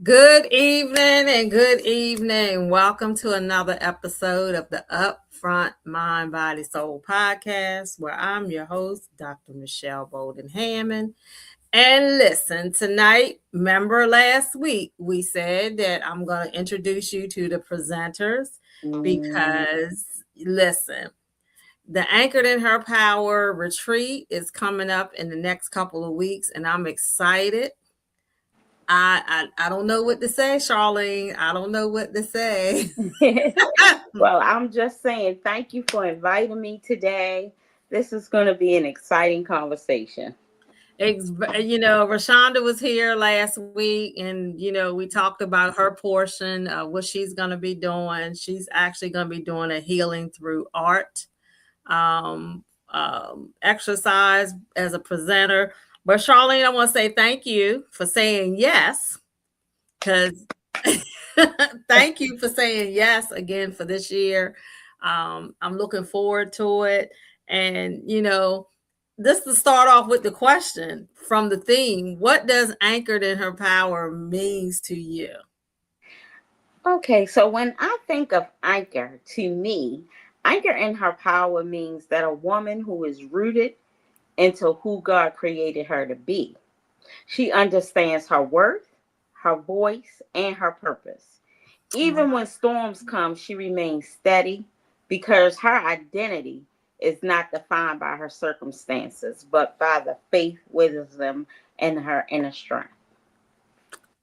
Good evening and good evening. Welcome to another episode of the Upfront Mind, Body, Soul podcast, where I'm your host, Dr. Michelle Bolden Hammond. And listen, tonight, remember last week, we said that I'm going to introduce you to the presenters because, listen, the Anchored in Her Power retreat is coming up in the next couple of weeks, and I'm excited. I don't know what to say, Charlene. I don't know what to say. Well, I'm just saying thank you for inviting me today. This is going to be an exciting conversation. Rashonda was here last week, and we talked about her portion of what she's going to be doing. She's actually going to be doing a healing through art exercise as a presenter. But Charlene, I want to say thank you for saying yes, because thank you for saying yes again for this year. I'm looking forward to it. And, this to start off with the question from the theme, what does anchored in her power means to you? Okay, so when I think of anchor, to me, anchor in her power means that a woman who is rooted into who God created her to be. She understands her worth, her voice, and her purpose. Even when storms come, she remains steady because her identity is not defined by her circumstances, but by the faith, wisdom, and her inner strength.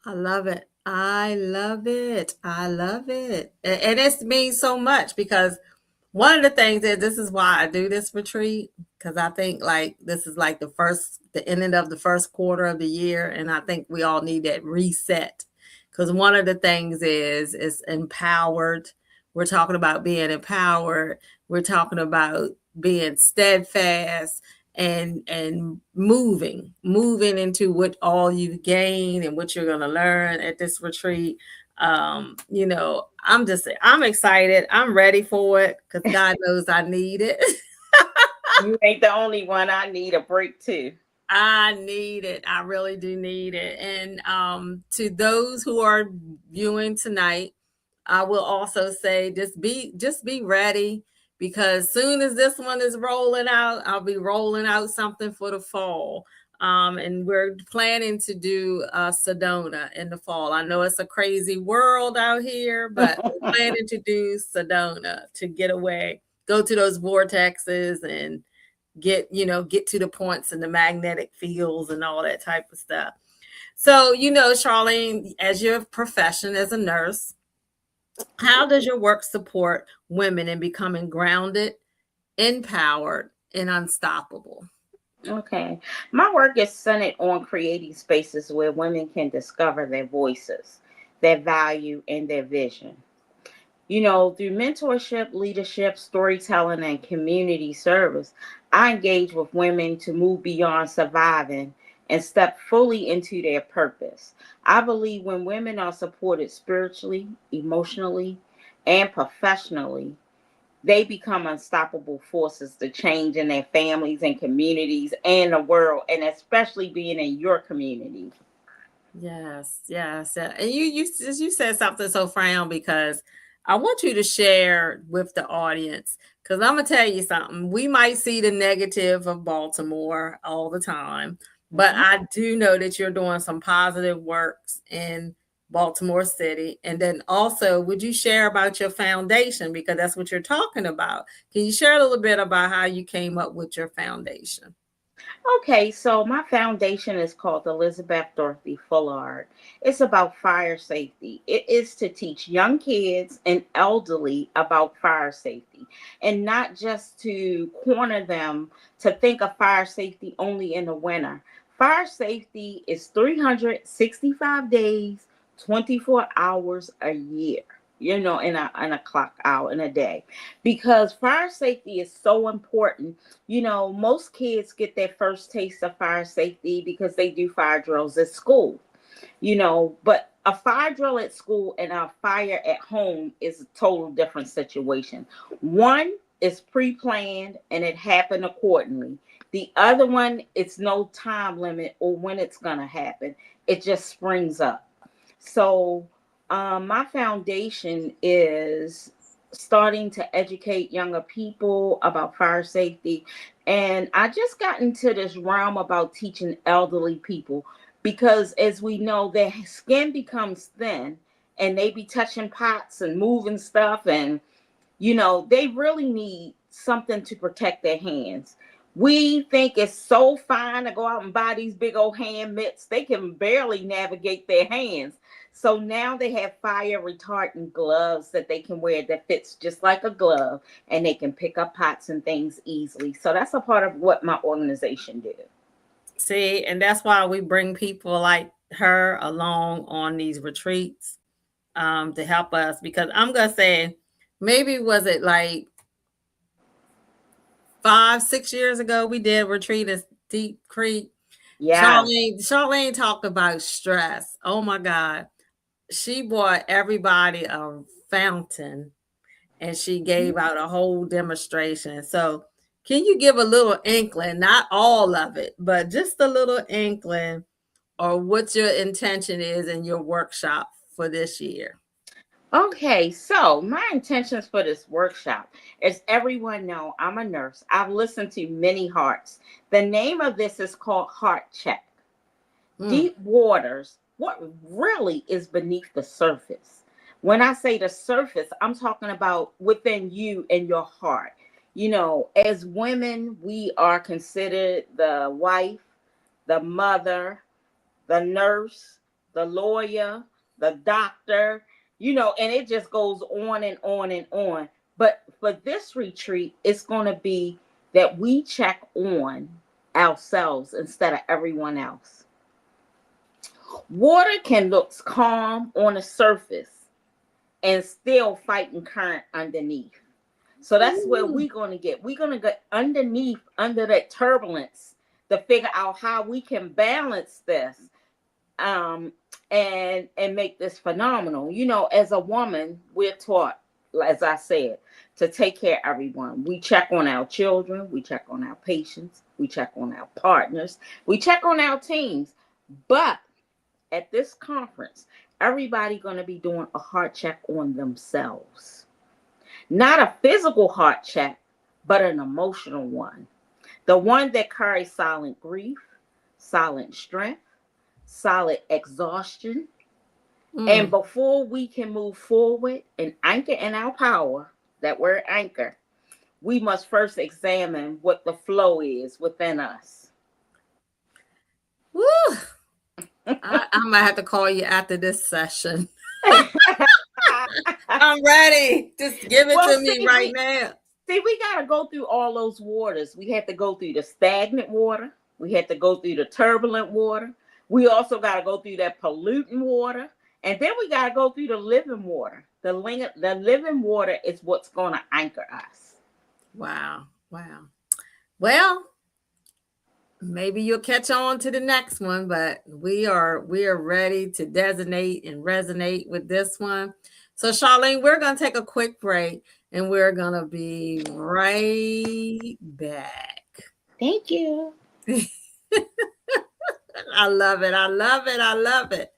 I love it. I love it. I love it. And it means so much because one of the things is this is why I do this retreat, because I think like this is like the ending of the first quarter of the year. And I think we all need that reset. Because one of the things is empowered. We're talking about being empowered. We're talking about being steadfast and moving into what all you've gained and what you're going to learn at this retreat. I'm excited. I'm ready for it because God knows I need it. You ain't the only one. I need a break too. I need it. I really do need it. And to those who are viewing tonight, I will also say just be ready because soon as this one is rolling out, I'll be rolling out something for the fall. And we're planning to do Sedona in the fall. I know it's a crazy world out here, but we're planning to do Sedona to get away, go to those vortexes and get to the points and the magnetic fields and all that type of stuff. So, Charlene, as your profession as a nurse, how does your work support women in becoming grounded, empowered, and unstoppable? Okay. My work is centered on creating spaces where women can discover their voices, their value, and their vision. Through mentorship, leadership, storytelling, and community service, I engage with women to move beyond surviving and step fully into their purpose. I believe when women are supported spiritually, emotionally, and professionally, they become unstoppable forces to change in their families and communities and the world, and especially being in your community. Yes, yes, yeah. And you said something so profound because I want you to share with the audience because I'm gonna tell you something. We might see the negative of Baltimore all the time, but Mhm. I do know that you're doing some positive works in Baltimore City. And then also, would you share about your foundation because that's what you're talking about? Can you share a little bit about how you came up with your foundation? Okay, so my foundation is called Elizabeth Dorothy Fullard. It's about fire safety. It is to teach young kids and elderly about fire safety and not just to corner them to think of fire safety only in the winter. Fire safety is 365 days, 24 hours a year. In a clock hour in a day, because fire safety is so important. Most kids get their first taste of fire safety because they do fire drills at school, but a fire drill at school and a fire at home is a total different situation. One is pre-planned and it happened accordingly. The other one, it's no time limit or when it's going to happen. It just springs up. So, my foundation is starting to educate younger people about fire safety. And I just got into this realm about teaching elderly people because, as we know, their skin becomes thin and they be touching pots and moving stuff. And they really need something to protect their hands. We think it's so fine to go out and buy these big old hand mitts. They can barely navigate their hands. So now they have fire retardant gloves that they can wear that fits just like a glove, and they can pick up pots and things easily. So that's a part of what my organization did. See, and that's why we bring people like her along on these retreats, to help us, because I'm gonna say, maybe was it like 5, 6 years ago we did a retreat at Deep Creek. Yeah. Charlene talked about stress. Oh my God. She bought everybody a fountain and she gave out a whole demonstration. So can you give a little inkling, not all of it, but just a little inkling, or what your intention is in your workshop for this year? Okay, so my intentions for this workshop, as everyone know, I'm a nurse. I've listened to many hearts. The name of this is called Heart Check. Mm. Deep waters, what really is beneath the surface? When I say the surface, I'm talking about within you and your heart. As women, we are considered the wife, the mother, the nurse, the lawyer, the doctor, and it just goes on and on and on. But for this retreat, it's going to be that we check on ourselves instead of everyone else. Water can look calm on the surface and still fighting current underneath. So that's where Ooh. we're going to get. We're going to get underneath, under that turbulence, to figure out how we can balance this, and make this phenomenal. As a woman, we're taught, as I said, to take care of everyone. We check on our children, we check on our patients, we check on our partners, we check on our teams. But at this conference, everybody going to be doing a heart check on themselves. Not a physical heart check, but an emotional one. The one that carries silent grief, silent strength, solid exhaustion. And Mm. before we can move forward and anchor in our power, that word anchor, we must first examine what the flow is within us. Woo. I might have to call you after this session. I'm ready. Just give it Well, to me right now. we got to go through all those waters. We have to go through the stagnant water. We have to go through the turbulent water. We also got to go through that pollutant water. And then we got to go through the living water. The living water is what's going to anchor us. Wow. Wow. Well, maybe you'll catch on to the next one, but we are ready to designate and resonate with this one. So Charlene, we're gonna take a quick break and we're gonna be right back. Thank you. I love it. I love it. I love it.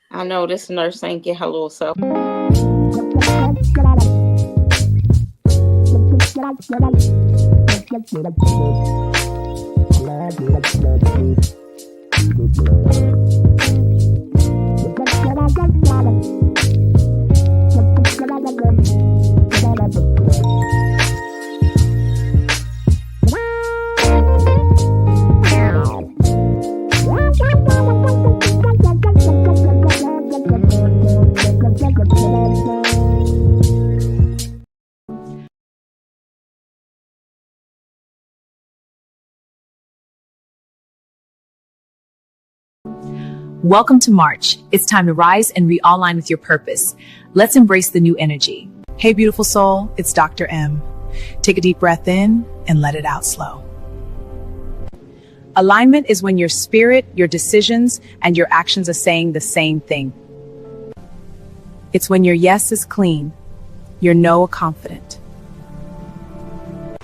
I know this nurse ain't get her little self. Welcome to March. It's time to rise and realign with your purpose. Let's embrace the new energy. Hey, beautiful soul, it's Dr. M. Take a deep breath in and let it out slow. Alignment is when your spirit, your decisions, and your actions are saying the same thing. It's when your yes is clean, your no confident.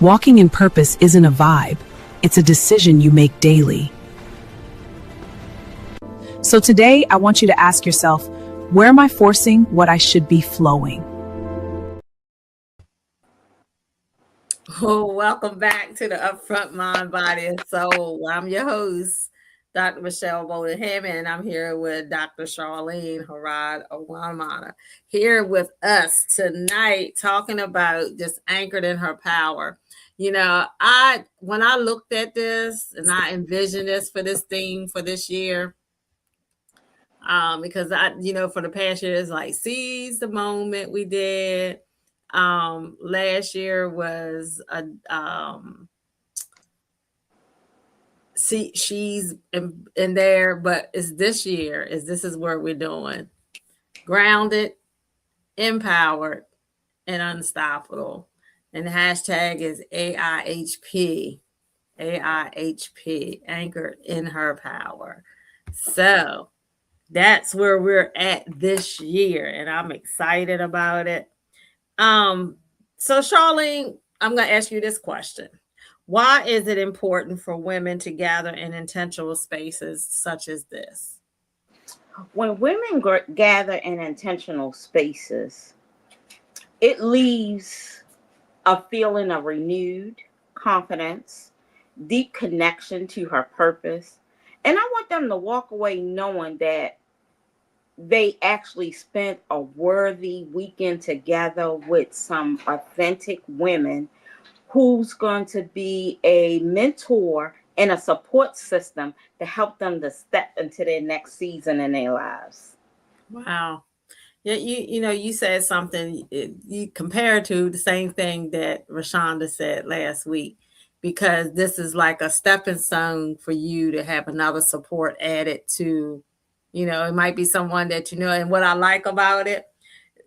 Walking in purpose isn't a vibe, it's a decision you make daily. So today, I want you to ask yourself, Where am I forcing what I should be flowing? Oh, welcome back to the Upfront Mind, Body, and Soul. I'm your host, Dr. Michelle Bowden Hammond, and I'm here with Dr. Charlene Ouamana, here with us tonight, talking about just anchored in her power. You know, when I looked at this and I envisioned this for this theme for this year, because for the past year, it's like seize the moment we did. Last year was a see she's in there, but it's this year this is what we're doing. Grounded, empowered, and unstoppable. And the hashtag is AIHP. AIHP, anchored in her power. So that's where we're at this year, and I'm excited about it. So Charlene, I'm going to ask you this question. Why is it important for women to gather in intentional spaces such as this? When women gather in intentional spaces, it leaves a feeling of renewed confidence, deep connection to her purpose. And I want them to walk away knowing that they actually spent a worthy weekend together with some authentic women who's going to be a mentor and a support system to help them to step into their next season in their lives. Wow. Yeah, you said something you compare to the same thing that Rashonda said last week, because this is like a stepping stone for you to have another support added to, it might be someone that you know. And what I like about it,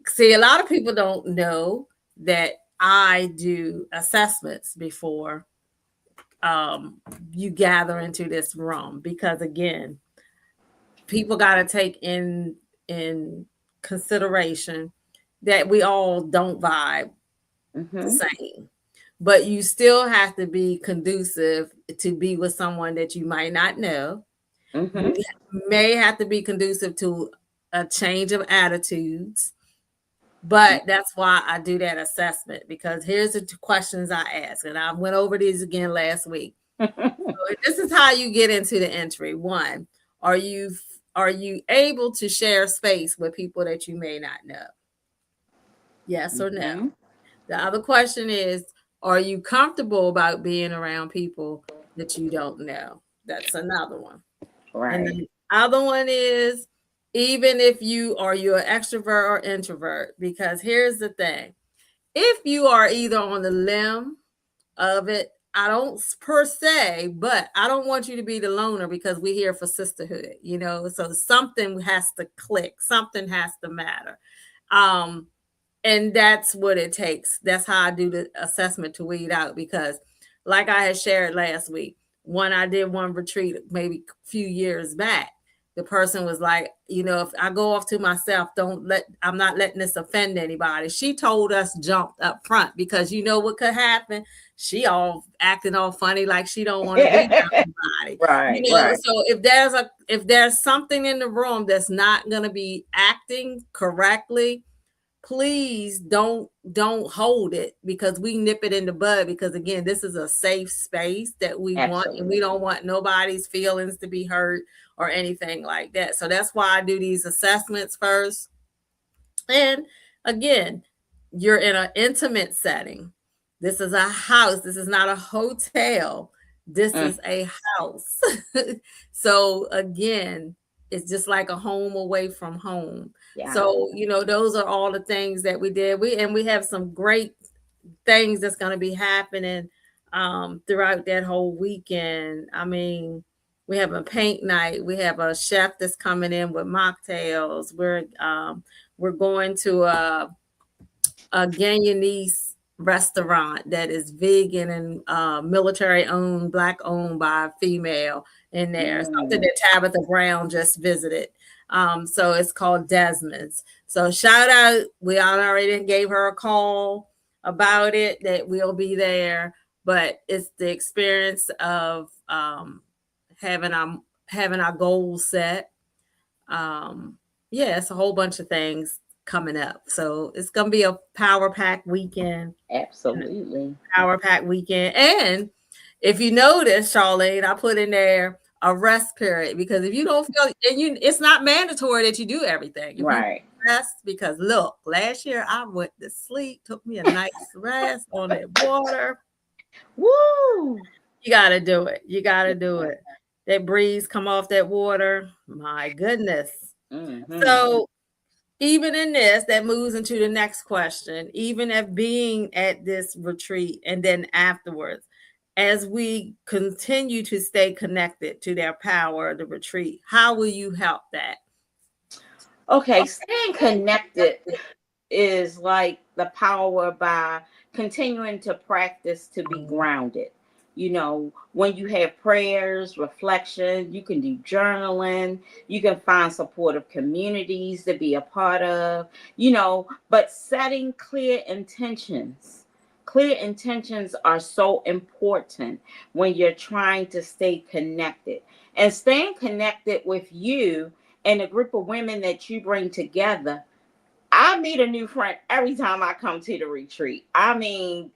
see, a lot of people don't know that I do assessments before you gather into this room, because again, people got to take in consideration that we all don't vibe the same, but you still have to be conducive to be with someone that you might not know. You may have to be conducive to a change of attitudes, but that's why I do that assessment, because here's the two questions I ask, and I went over these again last week. So this is how you get into the entry. One, are you able to share space with people that you may not know? Yes or no? The other question is, are you comfortable about being around people that you don't know? That's another one. Right. And the other one is, even if you're an extrovert or introvert, because here's the thing. If you are either on the limb of it, I don't per se, but I don't want you to be the loner, because we're here for sisterhood, so something has to click, something has to matter. And that's what it takes. That's how I do the assessment to weed out, because like I had shared last week, when I did one retreat maybe a few years back, the person was like, if I go off to myself, I'm not letting this offend anybody. She told us jumped up front, because you know what could happen? She all acting all funny, like she don't want to be around anybody. Right. So if there's something in the room that's not going to be acting correctly, please don't hold it, because we nip it in the bud, because again, this is a safe space that we want, and we don't want nobody's feelings to be hurt or anything like that. So that's why I do these assessments first. And again, you're in an intimate setting. This is a house. This is not a hotel. This is a house. So again, it's just like a home away from home. Yeah. So, those are all the things that we did. We have some great things that's going to be happening throughout that whole weekend. I mean, we have a paint night. We have a chef that's coming in with mocktails. We're going to a Guyanese restaurant that is vegan and military owned, Black owned by a female in there. Something that Tabitha Brown just visited. So it's called Desmond's. So shout out. We already gave her a call about it, that we'll be there. But it's the experience of having our goals set. Yeah, it's a whole bunch of things coming up. So it's gonna be a power pack weekend. Absolutely. Power pack weekend. And if you notice, Charlene, I put in there a rest period because if you don't feel and you it's not mandatory that you do everything. If you Right. rest, because look, last year I went to sleep, took me a nice rest on that water. Woo! You gotta do it. You gotta do it. That breeze come off that water. My goodness. Mm-hmm. So even in this, that moves into the next question. Even at being at this retreat and then afterwards, as we continue to stay connected to their power, the retreat, how will you help that? Okay, staying connected is like the power by continuing to practice to be grounded. You know, when you have prayers, reflection, you can do journaling, you can find supportive communities to be a part of, but setting clear intentions. Clear intentions are so important when you're trying to stay connected. And staying connected with you and a group of women that you bring together. I meet a new friend every time I come to the retreat. I mean,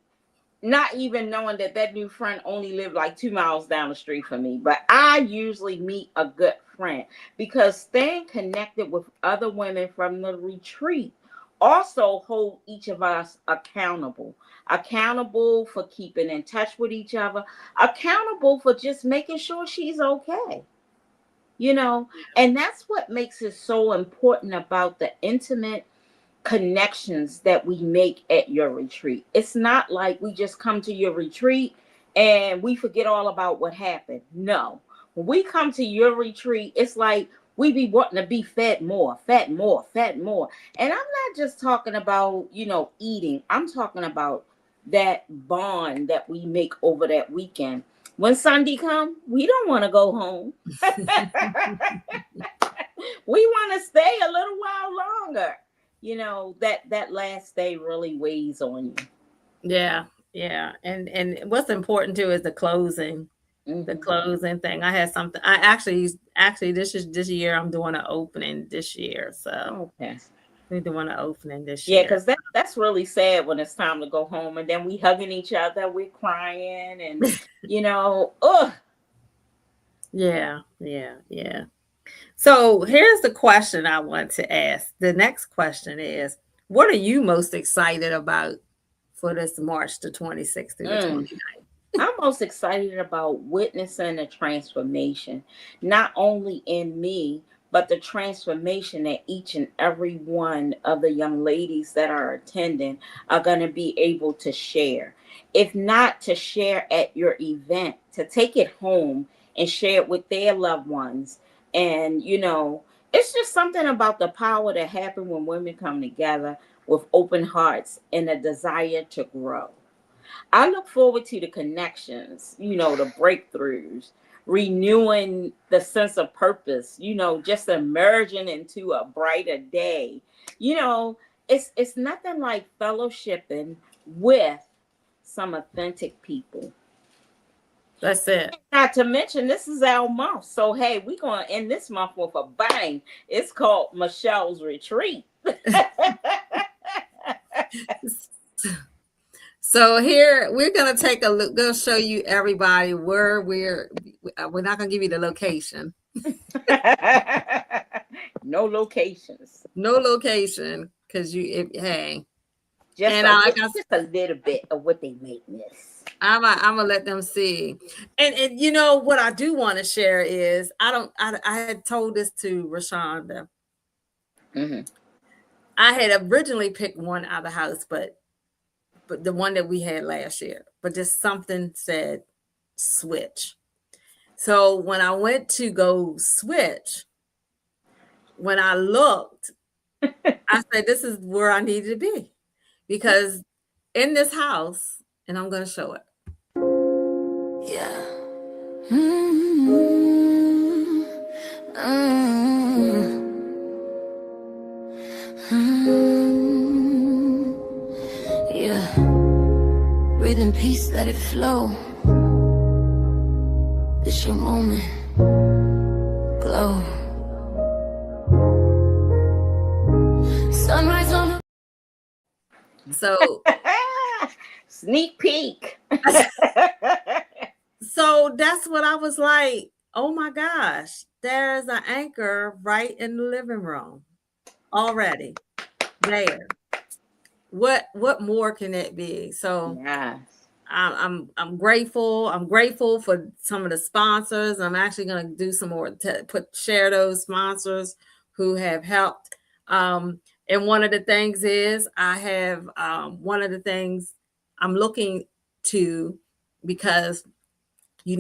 not even knowing that new friend only lived like 2 miles down the street from me, but I usually meet a good friend because staying connected with other women from the retreat also hold each of us accountable for keeping in touch with each other, accountable for just making sure she's okay. you know and that's what makes it so important about the intimate connections that we make at your retreat. It's not like we just come to your retreat and we forget all about what happened. No, when we come to your retreat, it's like we be wanting to be fed more, fed more, fed more. And I'm not just talking about eating. I'm talking about that bond that we make over that weekend. When Sunday come, we don't want to go home. We want to stay a little while longer. That last day really weighs on you. Yeah, yeah. And what's important too is the closing. The Hmm. closing thing. I had something. I actually this year I'm doing an opening this year. So Okay. we're doing an opening this Yeah, year. because that's really sad when it's time to go home and then we hugging each other, we're crying, and ugh. Yeah, yeah, yeah. So here's the question I want to ask. The next question is, what are you most excited about for this March the 26th through the Mm. 29th? I'm most excited about witnessing the transformation, not only in me, but the transformation that each and every one of the young ladies that are attending are going to be able to share. If not to share at your event, to take it home and share it with their loved ones. And, it's just something about the power that happens when women come together with open hearts and a desire to grow. I look forward to the connections, the breakthroughs, renewing the sense of purpose, just emerging into a brighter day. You know, it's nothing like fellowshipping with some authentic people. That's it. Not to mention, this is our month. So, hey, we're going to end this month with a bang. It's called Michelle's Retreat. So here we're gonna take a look. Gonna show you everybody where we're not gonna give you the location. No locations. No location because hey, Just and a like just, just a little bit of what they make miss. I'm gonna let them see. And what I do want to share is I had told this to Rashonda. Mm-hmm. I had originally picked one out of the house, but the one that we had last year, but just something said switch. So when I went to go switch, when I looked, I said, this is where I needed to be because in this house, and I'm going to show it. Yeah. Yeah. Breathe in peace, let it flow. This your moment. Glow. So Sneak peek. so that's what I was like, oh my gosh, there's an anchor right in the living room already there. What more can it be? So Yes. I'm grateful. I'm grateful for some of the sponsors. I'm actually going to do some more share those sponsors who have helped. And one of the things is I have one of the things I'm looking to, because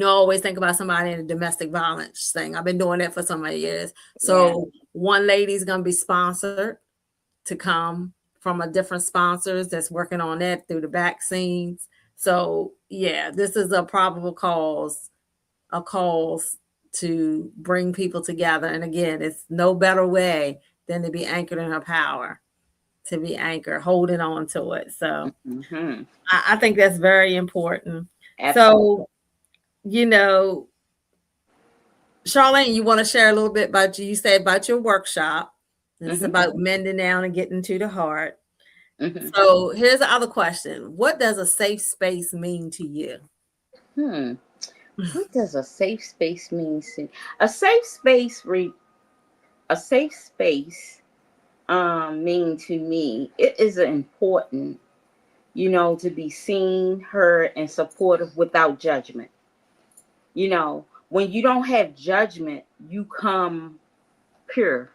always think about somebody in a domestic violence thing. I've been doing that for so many years. Yeah. So one lady's going to be sponsored to come from a different sponsors that's working on that through the vaccines. So yeah, this is a probable cause to bring people together. And again, it's no better way than to be anchored in her power, to be anchored, holding on to it. So Hmm. I think that's very important. Absolutely. So, you know, Charlene, you want to share a little bit about you said about your workshop. It's Hmm. about mending down and getting to the heart. Hmm. So here's the other question. What does a safe space mean to you? Hmm. What does a safe space mean? A safe space a safe space mean to me, it is important, to be seen, heard, and supportive without judgment. When you don't have judgment, you come pure.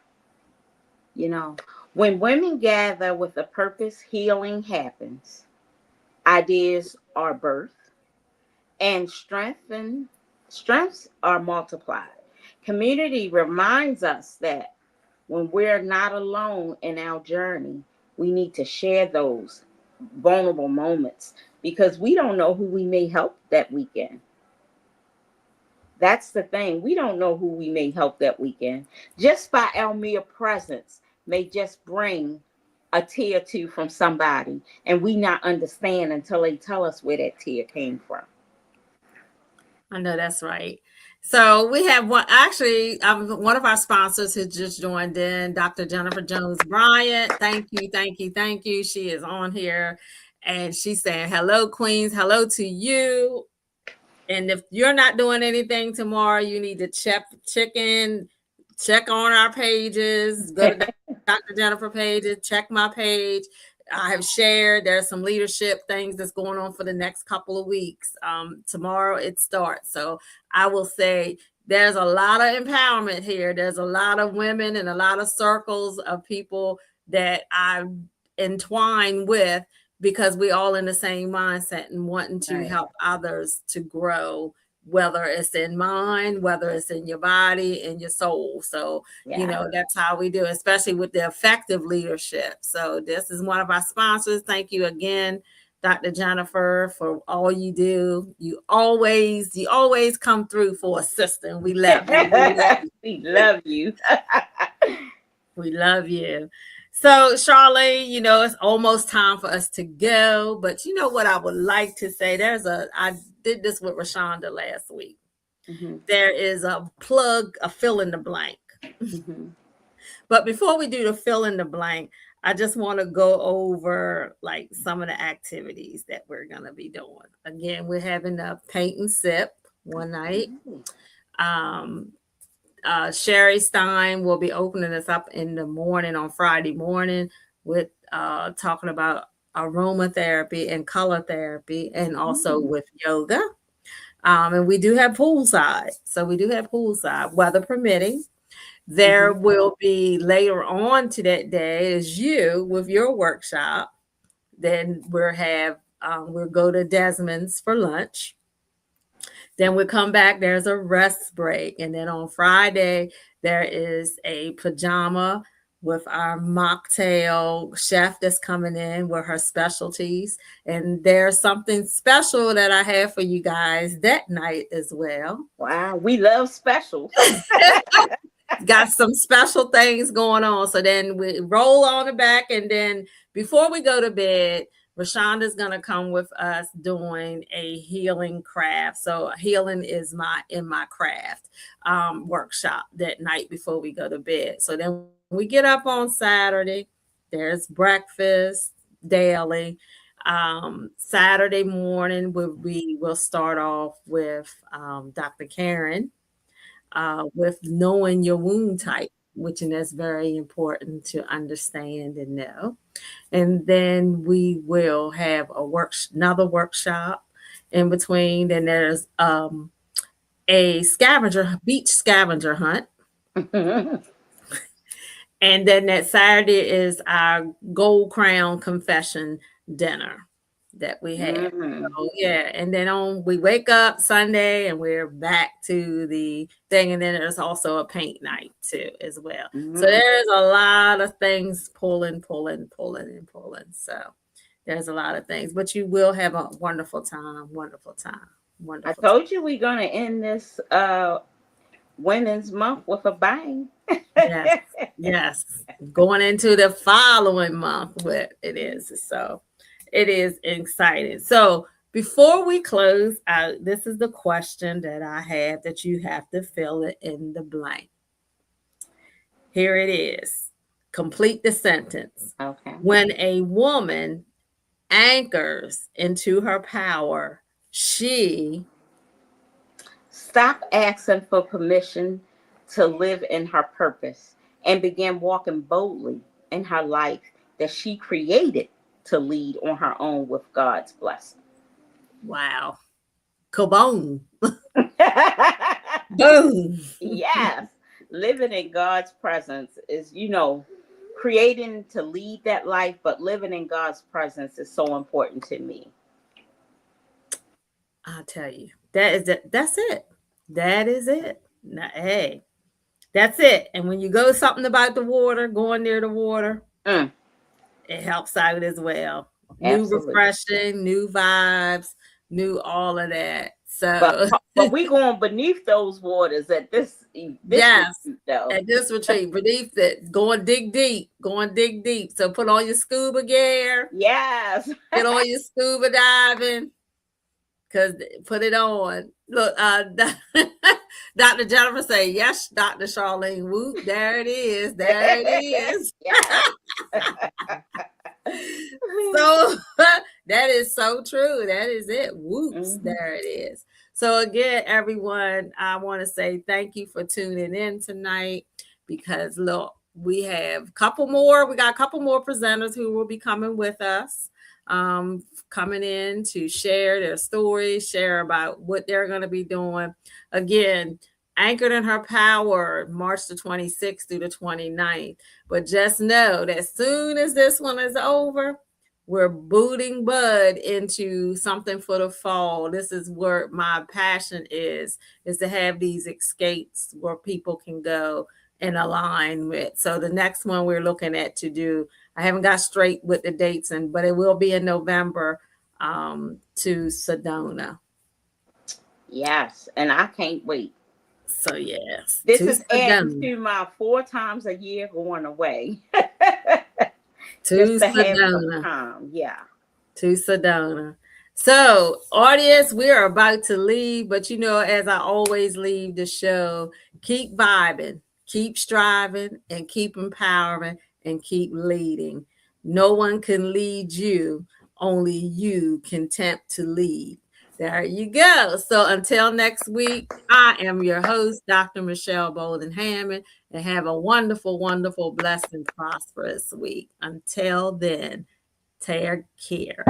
You know, when women gather with a purpose, healing happens, ideas are birthed, and strengths are multiplied. Community reminds us that when we're not alone in our journey, we need to share those vulnerable moments because we don't know who we may help that weekend. That's the thing. We don't know who we may help that weekend. Just by our mere presence may just bring a tear or two from somebody, and we not understand until they tell us where that tear came from. I know that's right. So we have one, actually, one of our sponsors who just joined in, Dr. Jennifer Jones Bryant. Thank you, thank you, thank you. She is on here and she's saying, hello, Queens. Hello to you. And if you're not doing anything tomorrow, you need to check on our pages, go to Dr. Jennifer pages, check my page. I have shared there's some leadership things that's going on for the next couple of weeks. Tomorrow it starts. So I will say there's a lot of empowerment here. There's a lot of women and a lot of circles of people that I entwine with because we all in the same mindset and wanting to Right. help others to grow, whether it's in mind, whether it's in your body and your soul. So, Yeah. that's how we do, especially with the effective leadership. So this is one of our sponsors. Thank you again, Dr. Jennifer, for all you do. You always come through for a sister. We love you. We love you. We love you. We love you. So, Charlene, it's almost time for us to go. But you know what I would like to say? I did this with Rashonda last week. Hmm. There is a plug, a fill in the blank. Hmm. But before we do the fill in the blank, I just want to go over like some of the activities that we're going to be doing. Again, we're having a paint and sip one night. Um, Sherry Stein will be opening us up in the morning on Friday morning with talking about aromatherapy and color therapy and also with yoga. And we do have poolside. So we do have poolside, weather permitting. There Hmm. will be later on to that day is you with your workshop. Then we'll go to Desmond's for lunch. Then we come back, there's a rest break. And then on Friday, there is a pajama with our mocktail chef that's coming in with her specialties. And there's something special that I have for you guys that night as well. Wow, we love specials. Got some special things going on. So then we roll on the back. And then before we go to bed, Rashonda's going to come with us doing a healing craft. So healing is in my craft workshop that night before we go to bed. So then we get up on Saturday. There's breakfast. daily. Saturday morning, we will start off with Dr. Karen with knowing your wound type, which and that's very important to understand and know. And then we will have another workshop in between. Then there's a beach scavenger hunt. And then that Saturday is our Gold Crown Confession dinner that we have. So yeah, and then we wake up Sunday and we're back to the thing, and then there's also a paint night too as well. So there's a lot of things pulling. So there's a lot of things, but you will have a wonderful time. I told you we're gonna end this Women's Month with a bang. Yes. Going into the following month, what it is. So it is exciting. So before we close out, this is the question that I have that you have to fill it in the blank. Here it is. Complete the sentence. Okay. When a woman anchors into her power, she stop asking for permission to live in her purpose and begin walking boldly in her life that she created to lead on her own with God's blessing. Wow. Kaboom. Boom. Yes. Living in God's presence is, creating to lead that life, but living in God's presence is so important to me. I'll tell you. That's it. That is it. Now, hey, that's it. And when you go something about the water, going near the water, it helps out as well. Absolutely. New refreshing, new vibes, new all of that. So, but we going beneath those waters at this yes, retreat, though. At this retreat, beneath it, going dig deep. So put on your scuba gear. Yes, get on your scuba diving. Because put it on. Look, Dr. Jennifer say, yes, Dr. Charlene. Whoop, there it is. There it is. So that is so true. That is it. Whoops, there it is. So again, everyone, I want to say thank you for tuning in tonight because look, we got a couple more presenters who will be coming with us. Coming in to share their stories, share about what they're going to be doing. Again, Anchored in Her Power, March the 26th through the 29th. But just know that as soon as this one is over, we're booting Bud into something for the fall. This is where my passion is to have these escapes where people can go and align with. So the next one we're looking at to do, I haven't got straight with the dates, but it will be in November to Sedona. Yes, and I can't wait. So yes, this is adding to my 4 times a year going away. to Sedona. Yeah. To Sedona. So, audience, we are about to leave, but as I always leave the show, keep vibing, keep striving, and keep empowering, and keep leading. No one can lead you. Only you can tempt to lead. There you go. So until next week, I am your host, Dr. Michelle Bolden Hammond, and have a wonderful, wonderful, blessed, and prosperous week. Until then, take care.